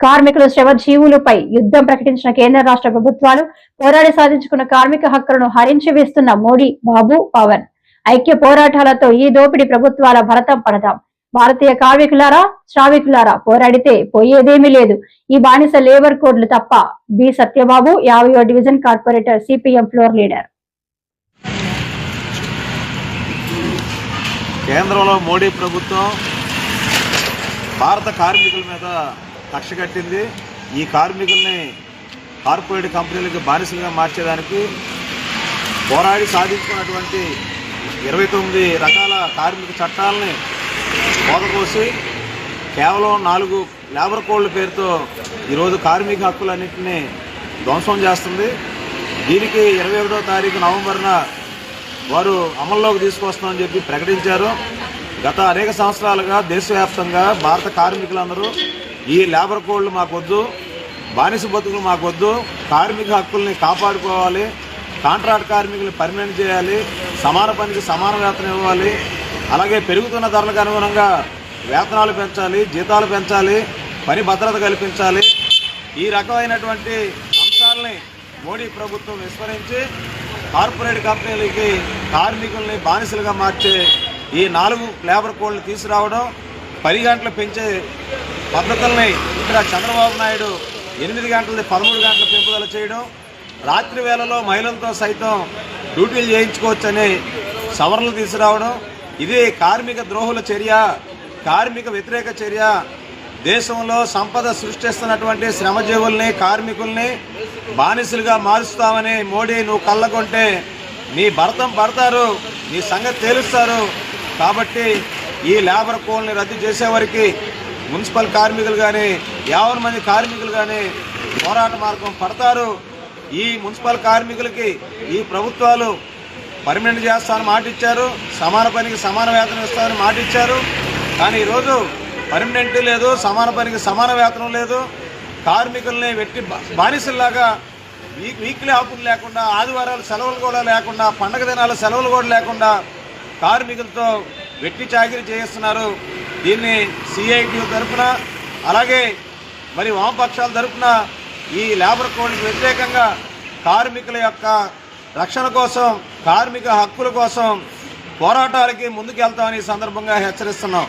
కార్మికుల శ్రమజీవులపై యుద్ధం ప్రకటించిన కేంద్ర రాష్ట్ర ప్రభుత్వాలు పోరాడి సాధించుకున్న కార్మిక హక్కులను హరించి వేస్తున్న మోడీ, బాబు, పవన్ ఐక్య పోరాటాలతో ఈ దోపిడీ ప్రభుత్వాల భరతం పడదాం. భారతీయ కార్మికులారా, శ్రామికులారా, పోరాడితే పోయేదేమీ లేదు. ఈ బానిస లేబర్ కోడ్లు తప్ప. బి సత్యబాబు, 50వ division corporator, CPM floor leader. కేంద్రంలో మోడీ ప్రభుత్వం భారత కార్మికుల మీద కక్ష కట్టింది. ఈ కార్మికుల్ని కార్పొరేట్ కంపెనీలకు బానిసలుగా మార్చేదానికి పోరాడి సాధించుకున్నటువంటి 29 రకాల కార్మిక చట్టాలని పోదపోసి కేవలం 4 లేబర్ కోడ్ల పేరుతో ఈరోజు కార్మిక హక్కులన్నింటినీ ధ్వంసం చేస్తుంది. దీనికి 21వ తారీఖు నవంబర్న వారు అమల్లోకి తీసుకొస్తామని చెప్పి ప్రకటించారు. గత అనేక సంవత్సరాలుగా దేశవ్యాప్తంగా భారత కార్మికులందరూ ఈ లేబర్ కోడ్లు మాకొద్దు, బానిస బతుకులు మాకొద్దు, కార్మిక హక్కుల్ని కాపాడుకోవాలి, కాంట్రాక్ట్ కార్మికులు పర్మనెంట్ చేయాలి, సమాన పనికి సమాన వేతనం ఇవ్వాలి, అలాగే పెరుగుతున్న ధరలకు అనుగుణంగా వేతనాలు పెంచాలి, జీతాలు పెంచాలి, పని భద్రత కల్పించాలి. ఈ రకమైనటువంటి అంశాలని మోడీ ప్రభుత్వం విస్మరించి కార్పొరేట్ కంపెనీలకి కార్మికుల్ని బానిసలుగా మార్చే ఈ 4 లేబర్ కోడ్లు తీసుకురావడం, 10 గంటలు పెంచే పద్ధతుల్ని ఇక్కడ చంద్రబాబు నాయుడు 8 గంటలది 13 గంటలు పెంపుదల చేయడం, రాత్రి వేళలో మహిళలతో సైతం డ్యూటీలు చేయించుకోవచ్చని సవరణలు తీసుకురావడం, ఇది కార్మిక ద్రోహుల చర్య, కార్మిక వ్యతిరేక చర్య. దేశంలో సంపద సృష్టిస్తున్నటువంటి శ్రమజీవుల్ని, కార్మికుల్ని బానిసలుగా మారుస్తామని మోడీ నువ్వు కళ్ళకొంటే నీ భరతం పడతారు, నీ సంగతి తేలుస్తారు. కాబట్టి ఈ లేబర్ కోడ్ని రద్దు చేసేవారికి మున్సిపల్ కార్మికులు కానీ 50 మంది కార్మికులు కానీ పోరాట మార్గం పడతారు. ఈ మున్సిపల్ కార్మికులకి ఈ ప్రభుత్వాలు పర్మనెంట్ చేస్తామని మాట ఇచ్చారు, సమాన పనికి సమాన వేతనం ఇస్తామని మాట ఇచ్చారు. కానీ ఈరోజు పర్మనెంట్ లేదు, సమాన పనికి సమాన వేతనం లేదు. కార్మికుల్ని వెట్టి బానిసల్లాగా వీక్లీ ఆఫ్లు లేకుండా, ఆదివారాలు సెలవులు కూడా లేకుండా, పండగ దినాల సెలవులు కూడా లేకుండా కార్మికులతో వెట్టి చాకిరీ చేస్తున్నారు. దీన్ని సిఐటి తరఫున అలాగే మరి వామపక్షాల తరఫున ఈ లేబర్ కోడ్కి వ్యతిరేకంగా కార్మికుల యొక్క రక్షణ కోసం, కార్మిక హక్కుల కోసం పోరాటాలకి ముందుకెళ్తామని ఈ సందర్భంగా హెచ్చరిస్తున్నాం.